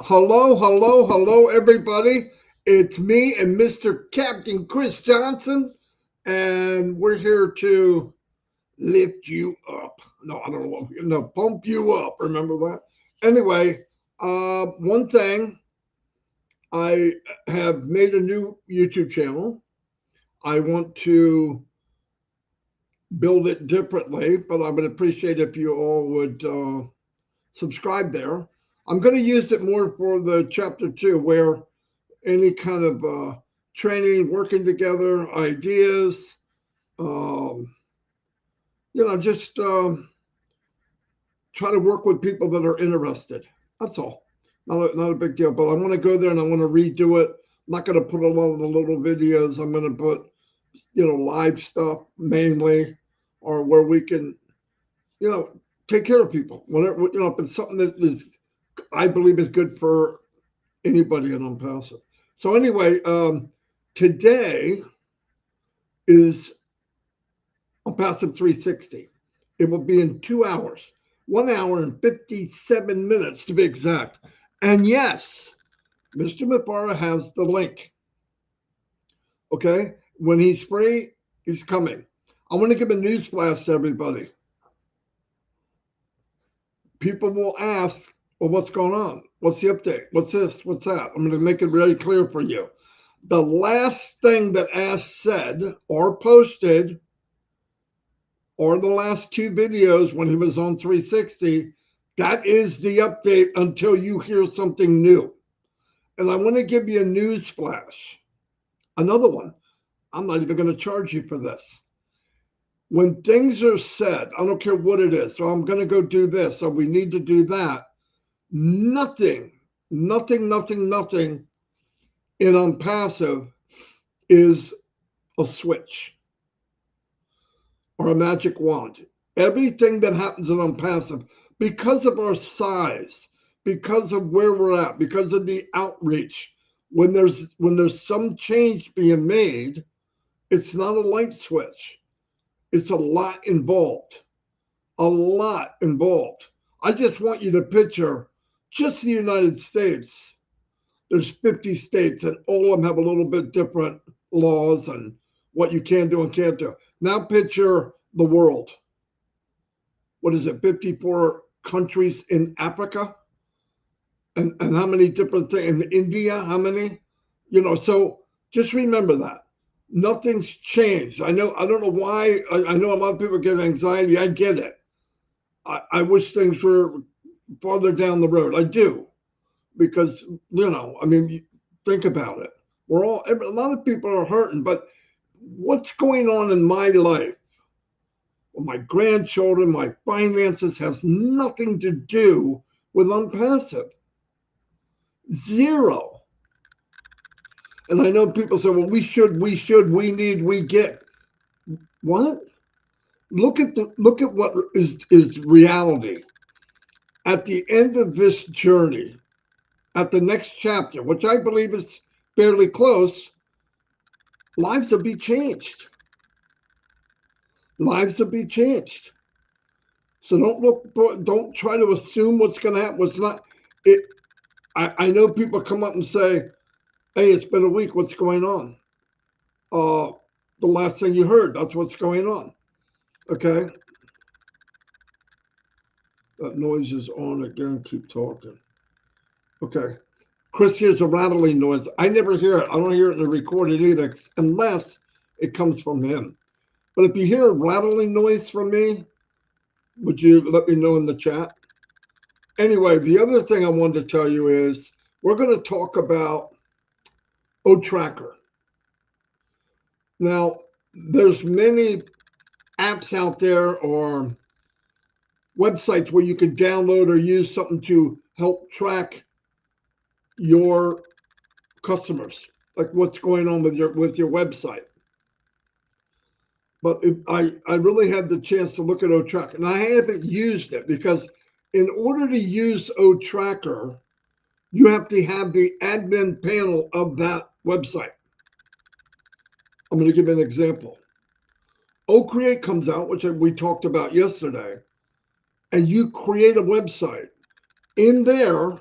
Hello, hello, hello, everybody. It's me and Mr. Captain Chris Johnson, and we're here to lift you up. No, I don't know what we're no, pump you up. Remember that? Anyway, one thing, I have made a new YouTube channel. I want to build it differently, but I would appreciate if you all would subscribe there. I'm going to use it more for the chapter two, where any kind of training, working together, ideas, um, just try to work with people that are interested. That's all. Not a big deal. But I want to go there and I want to redo it. I'm not going to put a lot of the little videos. I'm going to put, live stuff mainly, or where we can, you know, take care of people. Whatever, if it's something that is, I believe is good for anybody in Unpassive. So anyway, today is Unpassive 360. It will be in 2 hours, 1 hour and 57 minutes to be exact. And yes, Mr. Mifara has the link. Okay, when he's free, he's coming. I want to give a news flash to everybody. People will ask, well, what's going on? What's the update? What's this? What's that? I'm going to make it very clear for you. The last thing that Ask said or posted, or the last two videos when he was on 360, that is the update until you hear something new. And I want to give you a news flash. Another one. I'm not even going to charge you for this. When things are said, I don't care what it is, so I'm going to go do this, or we need to do that. Nothing in Unpassive is a switch or a magic wand. Everything that happens in Unpassive, because of our size, because of where we're at, because of the outreach, when there's some change being made, it's not a light switch. It's a lot involved. A lot involved. I just want you to picture just the United States. There's 50 states, and all of them have a little bit different laws and what you can do and can't do. Now picture the world. What is it, 54 countries in Africa? And how many different things? In India, how many? So just remember that. Nothing's changed. I don't know why. I know a lot of people get anxiety. I get it. I wish things were farther down the road. I do. Because, think about it. A lot of people are hurting, but what's going on in my life, with my grandchildren, my finances, has nothing to do with Unpassive. Zero. And I know people say, well, we need, we get. What? Look at what is reality. At the end of this journey, at the next chapter, which I believe is fairly close, lives will be changed. Lives will be changed. So don't try to assume what's going to happen. What's not. I know people come up and say, hey, it's been a week. What's going on? The last thing you heard, that's what's going on. Okay. That noise is on again. Keep talking. Okay. Chris hears a rattling noise. I never hear it. I don't hear it in the recorded either, unless it comes from him. But if you hear a rattling noise from me, would you let me know in the chat? Anyway, the other thing I wanted to tell you is we're going to talk about Otracker. Now, there's many apps out there or websites where you can download or use something to help track your customers, like what's going on with your website. But I really had the chance to look at Otracker, and I haven't used it because in order to use Otracker, you have to have the admin panel of that website. I'm going to give an example. OCreate comes out, which we talked about yesterday, and you create a website. In there,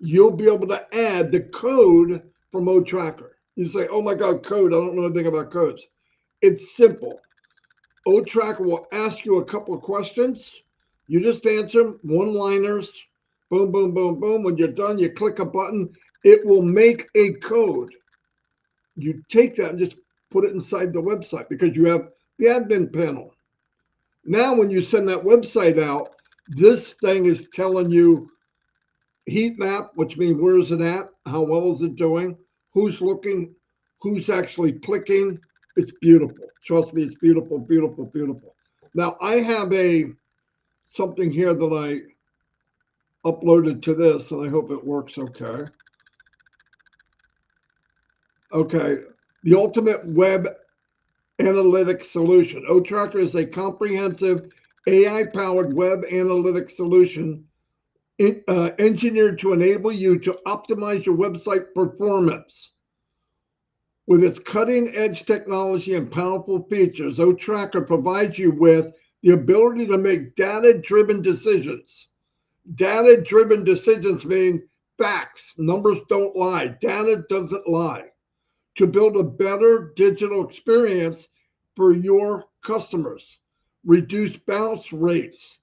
you'll be able to add the code from Otracker. You say, oh my God, code, I don't know anything about codes. It's simple. Otracker will ask you a couple of questions. You just answer them, one-liners, boom, boom, boom, boom. When you're done, you click a button. It will make a code. You take that and just put it inside the website because you have the admin panel. Now, when you send that website out, this thing is telling you heat map, which means where is it at? How well is it doing? Who's looking? Who's actually clicking? It's beautiful. Trust me, it's beautiful, beautiful, beautiful. Now, I have something here that I uploaded to this, and I hope it works okay. Okay, the ultimate web analytics solution. Otracker is a comprehensive AI-powered web analytics solution engineered to enable you to optimize your website performance. With its cutting-edge technology and powerful features, Otracker provides you with the ability to make data-driven decisions. Data-driven decisions mean facts. Numbers don't lie. Data doesn't lie. To build a better digital experience for your customers, reduce bounce rates,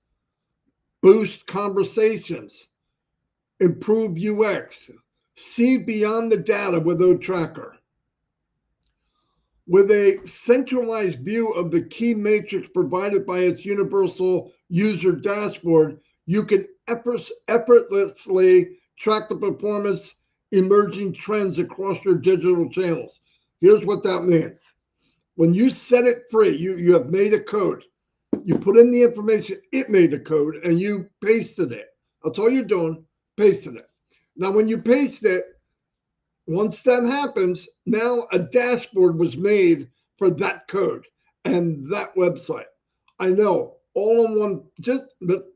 boost conversations, improve UX, see beyond the data with Otracker. With a centralized view of the key matrix provided by its universal user dashboard, you can effortlessly track the performance emerging trends across your digital channels. Here's what that means. When you set it free, you have made a code. You put in the information, it made a code, and you pasted it. That's all you're doing, pasting it. Now, when you paste it, once that happens, now a dashboard was made for that code and that website. I know, all in one,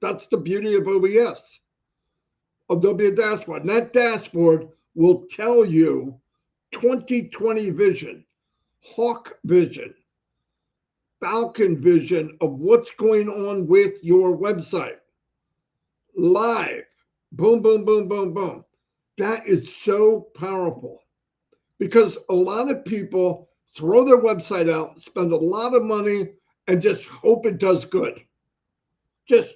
that's the beauty of OBS. There'll be a dashboard. And that dashboard will tell you 2020 vision, hawk vision, falcon vision of what's going on with your website. Live. Boom, boom, boom, boom, boom. That is so powerful because a lot of people throw their website out, spend a lot of money, and just hope it does good. Just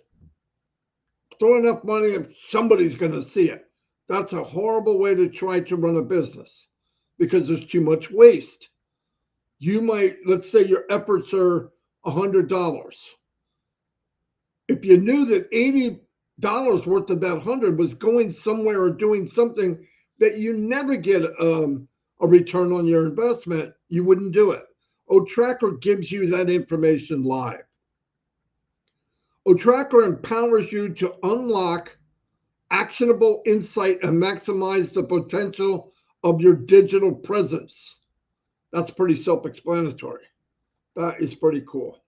throw enough money and somebody's going to see it. That's a horrible way to try to run a business because there's too much waste. You might, let's say your efforts are $100. If you knew that $80 worth of that 100 was going somewhere or doing something that you never get a return on your investment, you wouldn't do it. Otracker gives you that information live. Otracker empowers you to unlock actionable insight and maximize the potential of your digital presence. That's pretty self-explanatory. That is pretty cool.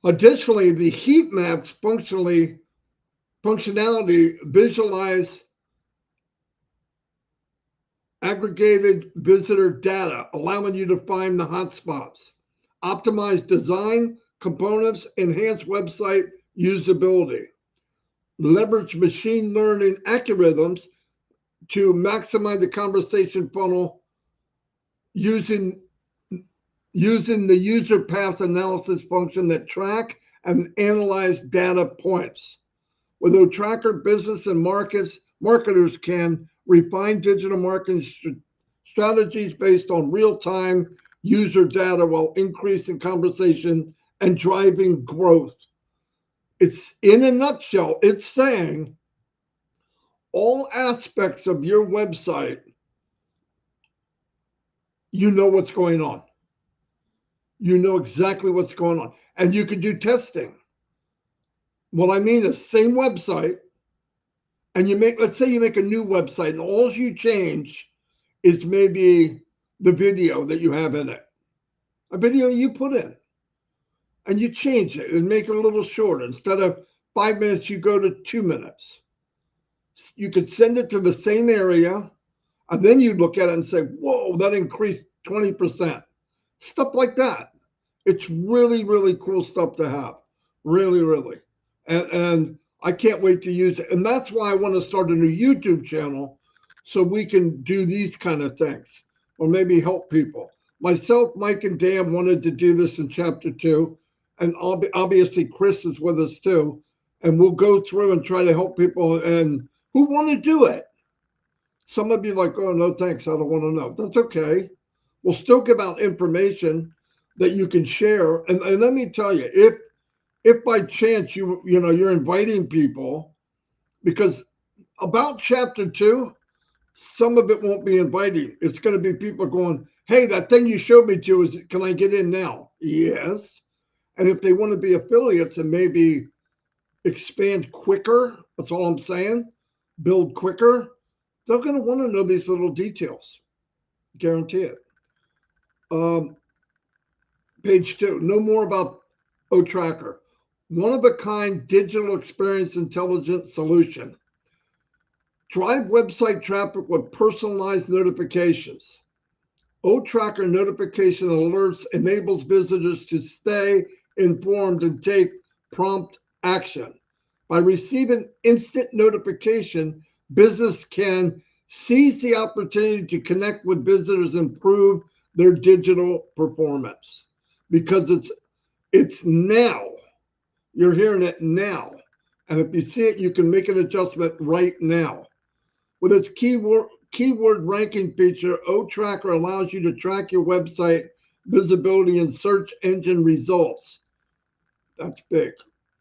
Additionally, the heat maps functionality visualize aggregated visitor data, allowing you to find the hotspots, optimize design, components, enhance website usability, leverage machine learning algorithms to maximize the conversation funnel using the user path analysis function that track and analyze data points. With Otracker, business and marketers can refine digital marketing strategies based on real-time user data while increasing conversation and driving growth. It's, in a nutshell, it's saying all aspects of your website, you know what's going on. You know exactly what's going on. And you can do testing. What I mean is same website, and you make, let's say you make a new website and all you change is maybe the video that you have in it. A video you put in. And you change it and make it a little shorter. Instead of 5 minutes, you go to 2 minutes. You could send it to the same area, and then you look at it and say, whoa, that increased 20%. Stuff like that. It's really, really cool stuff to have. Really, really. And I can't wait to use it. And that's why I want to start a new YouTube channel so we can do these kind of things or maybe help people. Myself, Mike, and Dan wanted to do this in chapter 2. And obviously, Chris is with us too. And we'll go through and try to help people and who want to do it. Some of you like, oh, no, thanks. I don't want to know. That's okay. We'll still give out information that you can share. And let me tell you, if by chance you're inviting people, because about chapter 2, some of it won't be inviting. It's going to be people going, hey, that thing you showed me to, can I get in now? Yes. And if they want to be affiliates and maybe expand quicker, that's all I'm saying, build quicker, they're going to want to know these little details. Guarantee it. Page 2, know more about Otracker. One-of-a-kind digital experience intelligence solution. Drive website traffic with personalized notifications. Otracker notification alerts enables visitors to stay informed and take prompt action. By receiving instant notification, business can seize the opportunity to connect with visitors and improve their digital performance. Because it's now. You're hearing it now. And if you see it, you can make an adjustment right now. With its keyword ranking feature, Otracker allows you to track your website visibility and search engine results. That's big.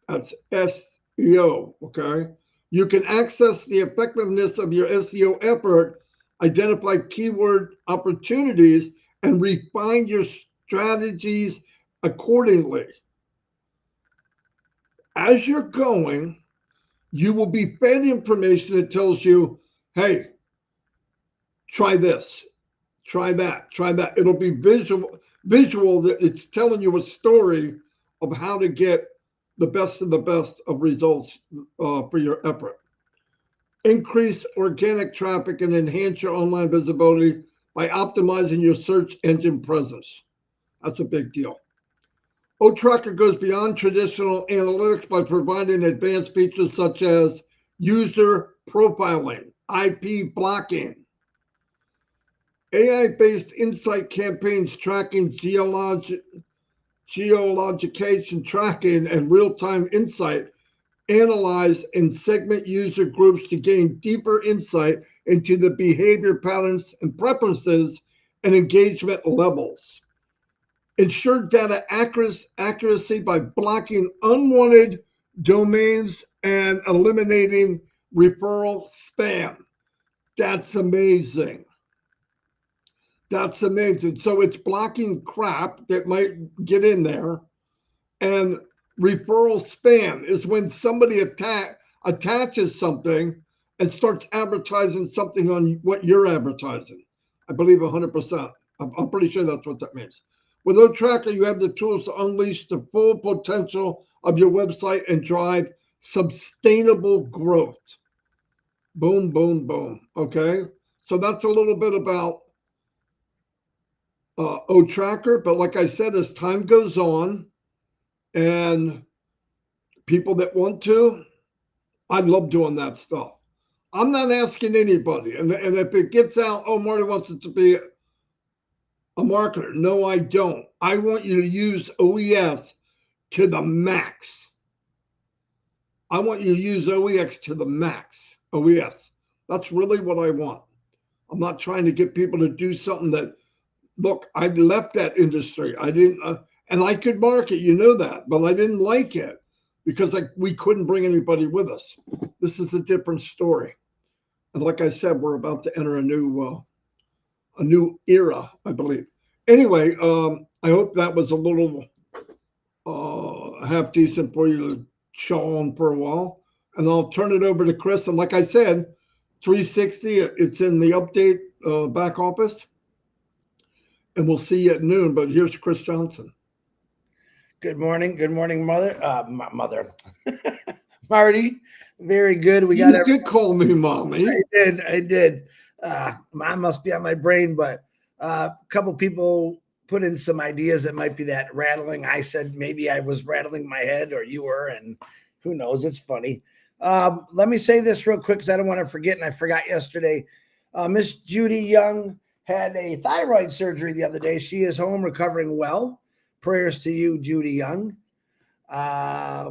That's SEO, okay? You can access the effectiveness of your SEO effort, identify keyword opportunities, and refine your strategies accordingly. As you're going, you will be fed information that tells you, hey, try this, try that, try that. It'll be visual that it's telling you a story of how to get the best of the best of results for your effort. Increase organic traffic and enhance your online visibility by optimizing your search engine presence. That's a big deal. Otracker goes beyond traditional analytics by providing advanced features such as user profiling, IP blocking, AI-based insight campaigns tracking geolocation tracking and real-time insight, analyze and segment user groups to gain deeper insight into the behavior patterns and preferences and engagement levels. Ensure data accuracy by blocking unwanted domains and eliminating referral spam. That's amazing. That's amazing. So it's blocking crap that might get in there. And referral spam is when somebody attaches something and starts advertising something on what you're advertising. I believe 100%. I'm pretty sure that's what that means. With Otracker, you have the tools to unleash the full potential of your website and drive sustainable growth. Boom, boom, boom. Okay. So that's a little bit about Otracker. But like I said, as time goes on and people that want to, I love doing that stuff. I'm not asking anybody. And if it gets out, oh, Marty wants it to be a marketer. No, I don't. I want you to use OES to the max. I want you to use OEX to the max. OES. That's really what I want. I'm not trying to get people to do something that, look, I left that industry. I didn't, and I could market, you know that, but I didn't like it because we couldn't bring anybody with us. This is a different story. And like I said, we're about to enter a new era, I believe. Anyway, I hope that was a little half decent for you to chaw on for a while. And I'll turn it over to Chris. And like I said, 360, it's in the update back office. And we'll see you at noon. But here's Chris Johnson. Good morning, mother. Marty, very good. You did call me mommy. I did. Mom must be on my brain, but a couple people put in some ideas that might be that rattling. I said maybe I was rattling my head or you were, and who knows? It's funny. Let me say this real quick because I don't want to forget, and I forgot yesterday. Miss Judy Young had a thyroid surgery the other day. She is home recovering well. Prayers to you, Judy Young. I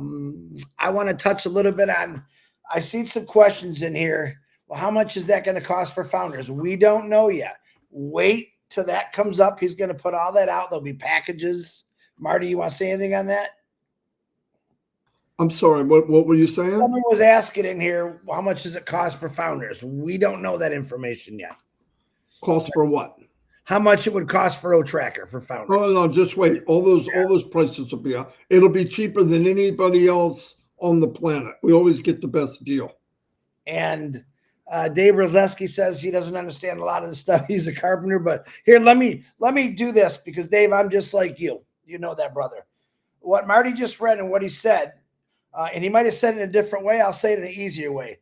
want to touch a little bit on, I see some questions in here. Well, how much is that going to cost for founders? We don't know yet. Wait till that comes up. He's going to put all that out. There'll be packages. Marty, you want to say anything on that? I'm sorry, what were you saying? Someone was asking in here, how much does it cost for founders? We don't know that information yet. Cost for what? How much it would cost for Otracker for founders? Oh no, just wait. All those prices will be out. It'll be cheaper than anybody else on the planet. We always get the best deal. And Dave Rozeski says he doesn't understand a lot of the stuff. He's a carpenter, but here, let me do this because Dave, I'm just like you. You know that, brother. What Marty just read and what he said, and he might have said it in a different way. I'll say it in an easier way.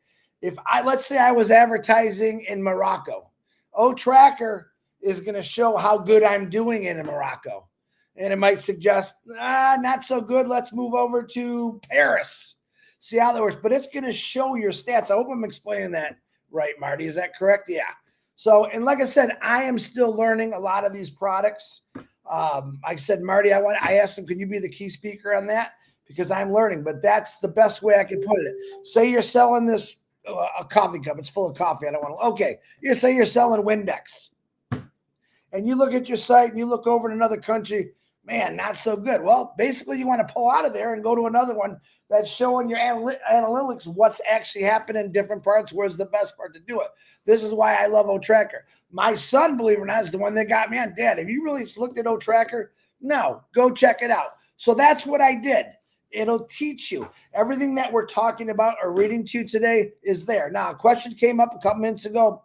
Let's say I was advertising in Morocco, Otracker is going to show how good I'm doing in Morocco. And it might suggest, not so good. Let's move over to Paris. See how that works. But it's going to show your stats. I hope I'm explaining that right, Marty. Is that correct? Yeah. So, and like I said, I am still learning a lot of these products. I said, Marty, I asked him, can you be the key speaker on that? Because I'm learning, but that's the best way I can put it. Say you're selling this, a coffee cup. It's full of coffee. I don't want to, okay. You say you're selling Windex. And you look at your site and you look over in another country, man, not so good. Well, basically you want to pull out of there and go to another one that's showing your analytics what's actually happening in different parts, where's the best part to do it. This is why I love Otracker. My son, believe it or not, is the one that got me on. Dad, have you really looked at Otracker? No, go check it out. So that's what I did. It'll teach you. Everything that we're talking about or reading to you today is there. Now, a question came up a couple minutes ago.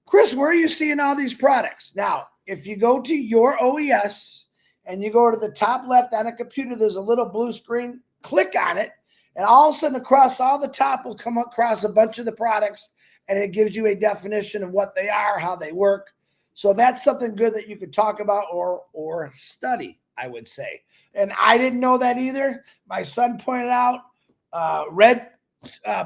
Chris, where are you seeing all these products? Now, if you go to your OES and you go to the top left on a computer, there's a little blue screen. Click on it, and all of a sudden across all the top will come across a bunch of the products, and it gives you a definition of what they are, how they work. So that's something good that you could talk about or study, I would say. And I didn't know that either. My son pointed out, Red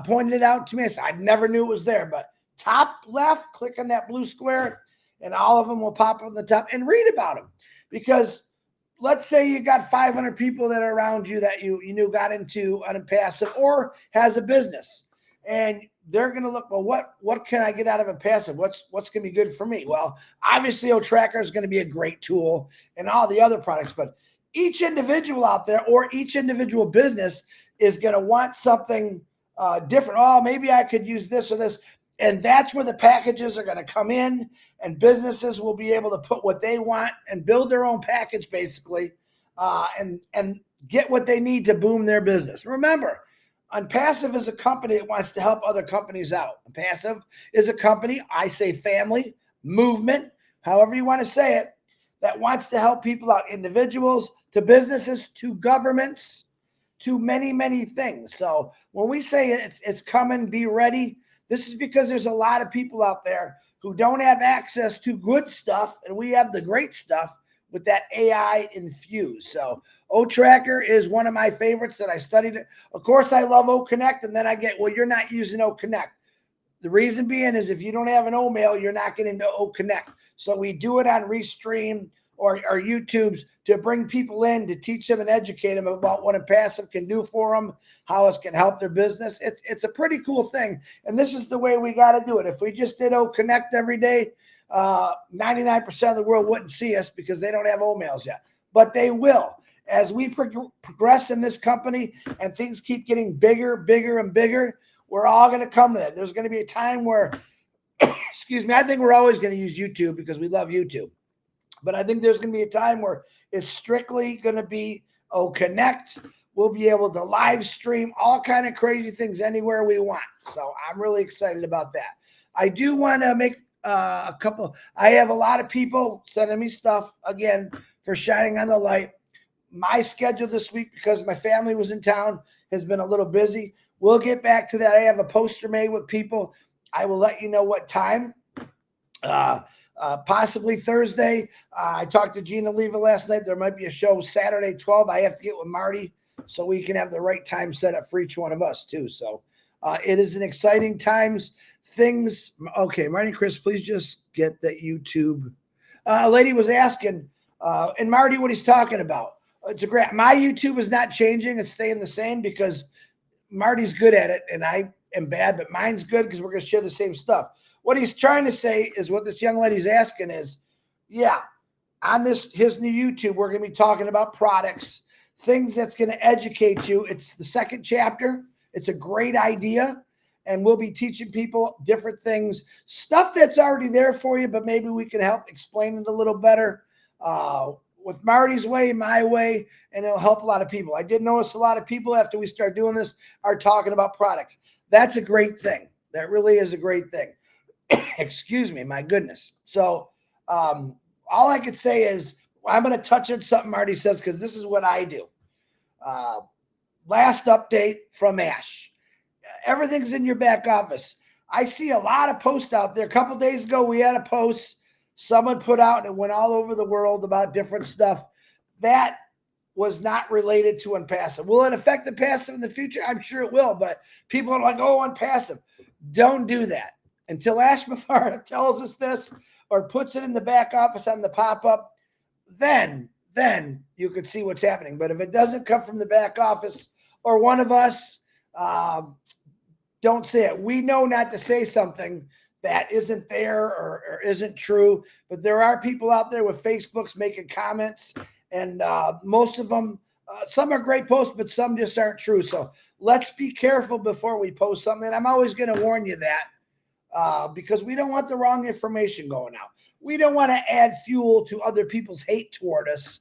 pointed it out to me. I never knew it was there, but top left, click on that blue square, and all of them will pop up on the top, and read about them. Because let's say you got 500 people that are around you that you knew got into ONPASSIVE or has a business, and they're going to look, well, what can I get out of ONPASSIVE? What's going to be good for me? Well, obviously Otracker is going to be a great tool and all the other products, but each individual out there or each individual business is going to want something different. Oh, maybe I could use this or this. And that's where the packages are going to come in, and businesses will be able to put what they want and build their own package, basically, and get what they need to boom their business. Remember, ONPASSIVE is a company that wants to help other companies out. ONPASSIVE is a company, I say family, movement, however you want to say it, that wants to help people out, individuals to businesses to governments to many, many things. So when we say it's coming, be ready, this is because there's a lot of people out there who don't have access to good stuff, and we have the great stuff with that AI infused. So Otracker is one of my favorites that I studied. Of course, I love OConnect, and then I get, well, you're not using OConnect. The reason being is if you don't have an O-mail, you're not getting into OConnect. So we do it on Restream or YouTube's to bring people in to teach them and educate them about what ONPASSIVE can do for them, how it can help their business. It's a pretty cool thing. And this is the way we got to do it. If we just did OConnect every day, 99% of the world wouldn't see us because they don't have O-mails yet. But they will. As we progress in this company and things keep getting bigger, bigger, and bigger, we're all going to come to that. There's going to be a time where, excuse me, I think we're always going to use YouTube because we love YouTube. But I think there's going to be a time where it's strictly going to be OConnect. We'll be able to live stream all kind of crazy things anywhere we want. So I'm really excited about that. I do want to make a couple. I have a lot of people sending me stuff, again, for Shining on the Light. My schedule this week, because my family was in town, has been a little busy. We'll get back to that. I have a poster made with people. I will let you know what time. Possibly Thursday. I talked to Gina Leva last night. There might be a show Saturday 12. I have to get with Marty so we can have the right time set up for each one of us too. So It is an exciting times. Things. Okay, Marty and Chris, please just get that YouTube. A lady was asking, and Marty, what he's talking about. It's a great. My YouTube is not changing; it's staying the same because Marty's good at it, and I am bad, but mine's good because we're going to share the same stuff. What he's trying to say is what this young lady's asking is, yeah, on his new YouTube, we're going to be talking about products, things that's going to educate you. It's the second chapter. It's a great idea. And we'll be teaching people different things, stuff that's already there for you, but maybe we can help explain it a little better with Marty's way, my way, and it'll help a lot of people. I did notice a lot of people after we start doing this are talking about products. That's a great thing. That really is a great thing. Excuse me, my goodness. So all I could say is I'm going to touch on something Marty says because this is what I do. Last update from Ash. Everything's in your back office. I see a lot of posts out there. A couple days ago, we had a post someone put out and it went all over the world about different stuff. That was not related to ONPASSIVE. Will it affect ONPASSIVE in the future? I'm sure it will, but people are like, oh, ONPASSIVE. Don't do that. Until Ash Mafara tells us this or puts it in the back office on the pop-up, then you can see what's happening. But if it doesn't come from the back office or one of us, don't say it. We know not to say something that isn't there or isn't true, but there are people out there with Facebooks making comments, and most of them, some are great posts, but some just aren't true. So let's be careful before we post something. And I'm always going to warn you that because we don't want the wrong information going out. We don't want to add fuel to other people's hate toward us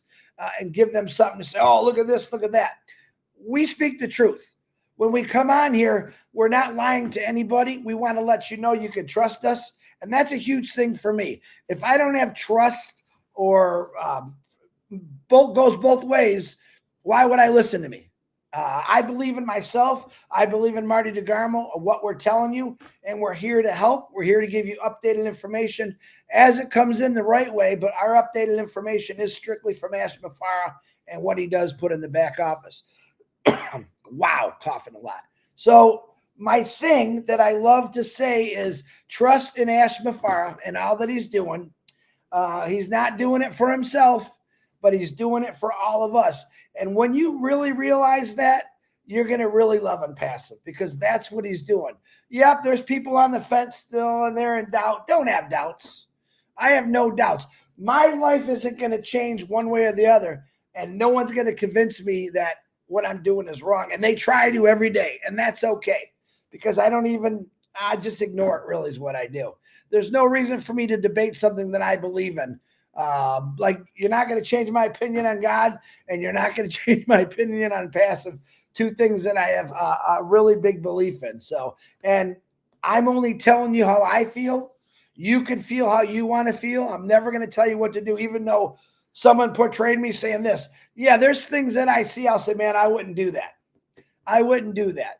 and give them something to say, oh, look at this, look at that. We speak the truth. When we come on here, we're not lying to anybody. We want to let you know you can trust us. And that's a huge thing for me. If I don't have trust or goes both ways, why would I listen to me? I believe in myself. I believe in Marty DeGarmo of what we're telling you. And we're here to help. We're here to give you updated information as it comes in the right way. But our updated information is strictly from Ash Mafara and what he does put in the back office. Wow, coughing a lot. So my thing that I love to say is trust in Ash Mafara and all that he's doing. He's not doing it for himself, but he's doing it for all of us. And when you really realize that, you're going to really love ONPASSIVE because that's what he's doing. Yep, there's people on the fence still and they're in doubt. Don't have doubts. I have no doubts. My life isn't going to change one way or the other, and no one's going to convince me that what I'm doing is wrong. And they try to every day, and that's okay because I just ignore it really is what I do. There's no reason for me to debate something that I believe in. Like you're not going to change my opinion on God, and you're not going to change my opinion on ONPASSIVE, two things that I have a really big belief in. So, and I'm only telling you how I feel. You can feel how you want to feel. I'm never going to tell you what to do, even though someone portrayed me saying this. Yeah, there's things that I see. I'll say, man, I wouldn't do that. I wouldn't do that.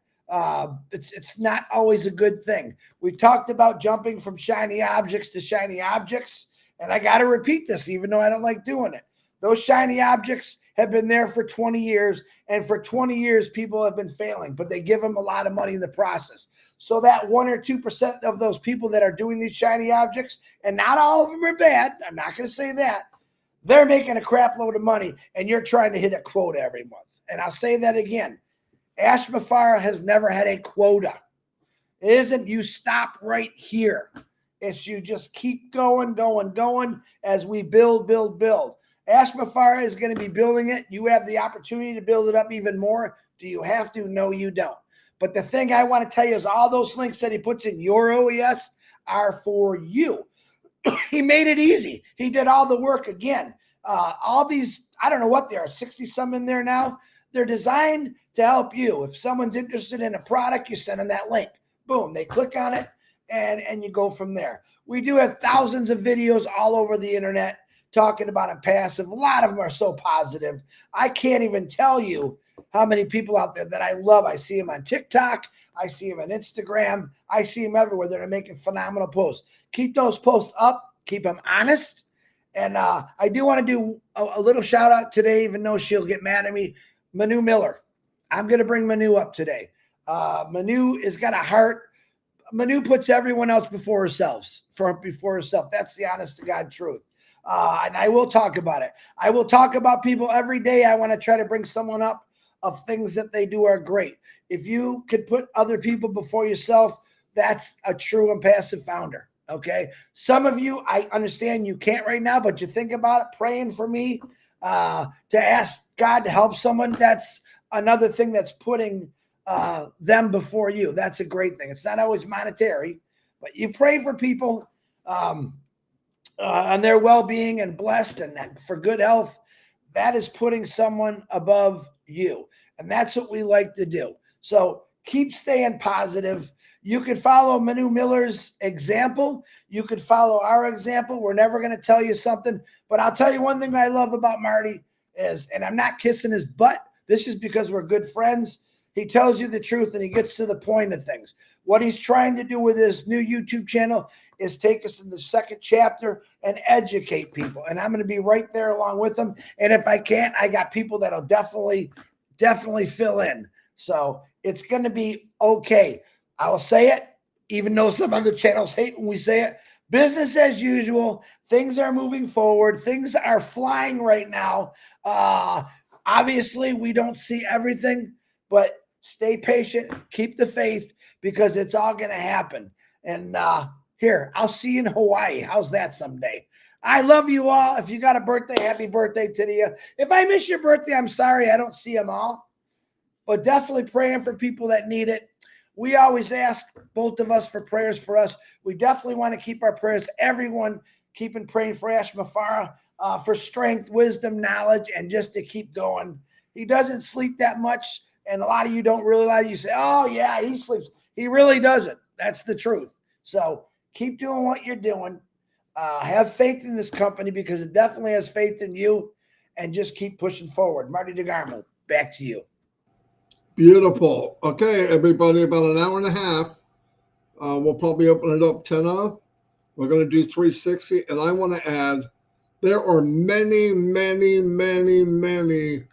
It's not always a good thing. We talked about jumping from shiny objects to shiny objects, and I got to repeat this, even though I don't like doing it. Those shiny objects have been there for 20 years, and for 20 years, people have been failing, but they give them a lot of money in the process. So that 1 or 2% of those people that are doing these shiny objects, and not all of them are bad, I'm not going to say that, they're making a crap load of money, and you're trying to hit a quota every month. And I'll say that again. Ash Mafara has never had a quota. It isn't you stop right here. It's you just keep going as we build. Ash Mafara is going to be building it. You have the opportunity to build it up even more. Do you have to? No, you don't. But the thing I want to tell you is all those links that he puts in your OES are for you. He made it easy. He did all the work again. All these, I don't know what they are, 60 some in there now. They're designed to help you. If someone's interested in a product, you send them that link. Boom, they click on it and you go from there. We do have thousands of videos all over the internet talking about ONPASSIVE. A lot of them are so positive. I can't even tell you how many people out there that I love. I see them on TikTok. I see them on Instagram. I see them everywhere. They're making phenomenal posts. Keep those posts up. Keep them honest. And I do want to do a little shout out today, even though she'll get mad at me. Manu Miller. I'm going to bring Manu up today. Manu has got a heart. Manu puts everyone else before herself. That's the honest to God truth. And I will talk about it. I will talk about people every day. I want to try to bring someone up of things that they do are great. If you could put other people before yourself, that's a true and passive founder. Okay. Some of you, I understand you can't right now, but you think about it, praying for me, to ask God to help someone. That's another thing that's putting them before you. That's a great thing. It's not always monetary, but you pray for people on their well-being and blessed and for good health. That is putting someone above you. And that's what we like to do. So keep staying positive. You could follow Manu Miller's example. You could follow our example. We're never going to tell you something, but I'll tell you one thing I love about Marty is, and I'm not kissing his butt. This is because we're good friends. He tells you the truth and he gets to the point of things. What he's trying to do with his new YouTube channel is take us in the second chapter and educate people. And I'm going to be right there along with him. And if I can't, I got people that'll definitely fill in. So it's going to be okay. I will say it, even though some other channels hate when we say it. Business as usual. Things are moving forward. Things are flying right now. Obviously, we don't see everything, but stay patient, keep the faith, because it's all going to happen. And here, I'll see you in Hawaii. How's that someday? I love you all. If you got a birthday, happy birthday to you. If I miss your birthday, I'm sorry. I don't see them all. But definitely praying for people that need it. We always ask, both of us, for prayers for us. We definitely want to keep our prayers. Everyone keeping praying for Ash Mafara for strength, wisdom, knowledge, and just to keep going. He doesn't sleep that much. And a lot of you don't realize. You say, oh, yeah, he sleeps. He really doesn't. That's the truth. So keep doing what you're doing. Have faith in this company because it definitely has faith in you. And just keep pushing forward. Marty DeGarmo, back to you. Beautiful. Okay, everybody, about an hour and a half. We'll probably open it up 10 of. We're going to do 360. And I want to add, there are many, many, many, many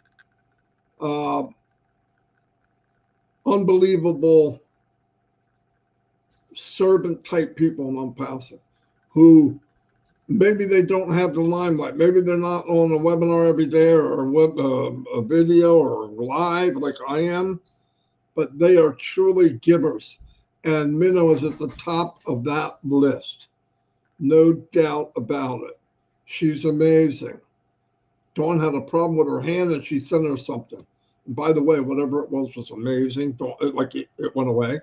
unbelievable servant type people in ONPASSIVE who maybe they don't have the limelight. Maybe they're not on a webinar every day or a video or live like I am, but they are truly givers. And Minnow is at the top of that list. No doubt about it. She's amazing. Dawn had a problem with her hand and she sent her something. And by the way, whatever it was amazing. It went away.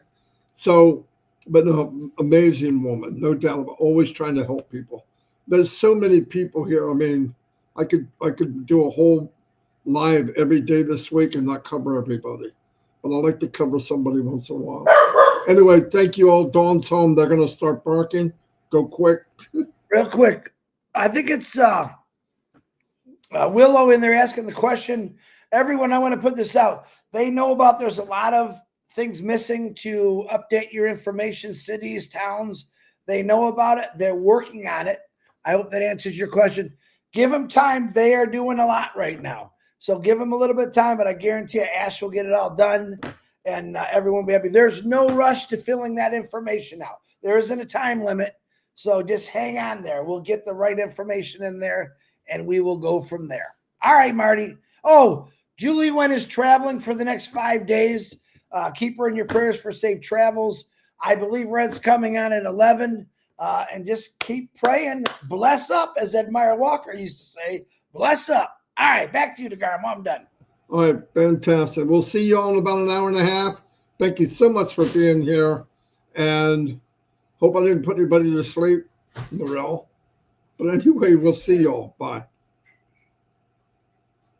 So, but no, amazing woman, no doubt about it. Always trying to help people. There's so many people here. I mean, I could do a whole live every day this week and not cover everybody. But I like to cover somebody once in a while. Anyway, thank you all. Dawn's home. They're going to start barking. Go quick. Real quick. I think it's Willow in there asking the question. Everyone, I want to put this out. They know about there's a lot of things missing to update your information, cities, towns. They know about it. They're working on it. I hope that answers your question. Give them time. They are doing a lot right now. So give them a little bit of time, but I guarantee you Ash will get it all done and everyone will be happy. There's no rush to filling that information out. There isn't a time limit. So just hang on there. We'll get the right information in there and we will go from there. All right, Marty. Oh, Julie Wen is traveling for the next 5 days. Keep her in your prayers for safe travels. I believe Red's coming on at 11. And just keep praying. Bless up, as Ed Meyer Walker used to say. Bless up. All right, back to you, DeGarmo. I'm done. All right, fantastic. We'll see you all in about an hour and a half. Thank you so much for being here. And hope I didn't put anybody to sleep, Morel. But anyway, we'll see you all. Bye.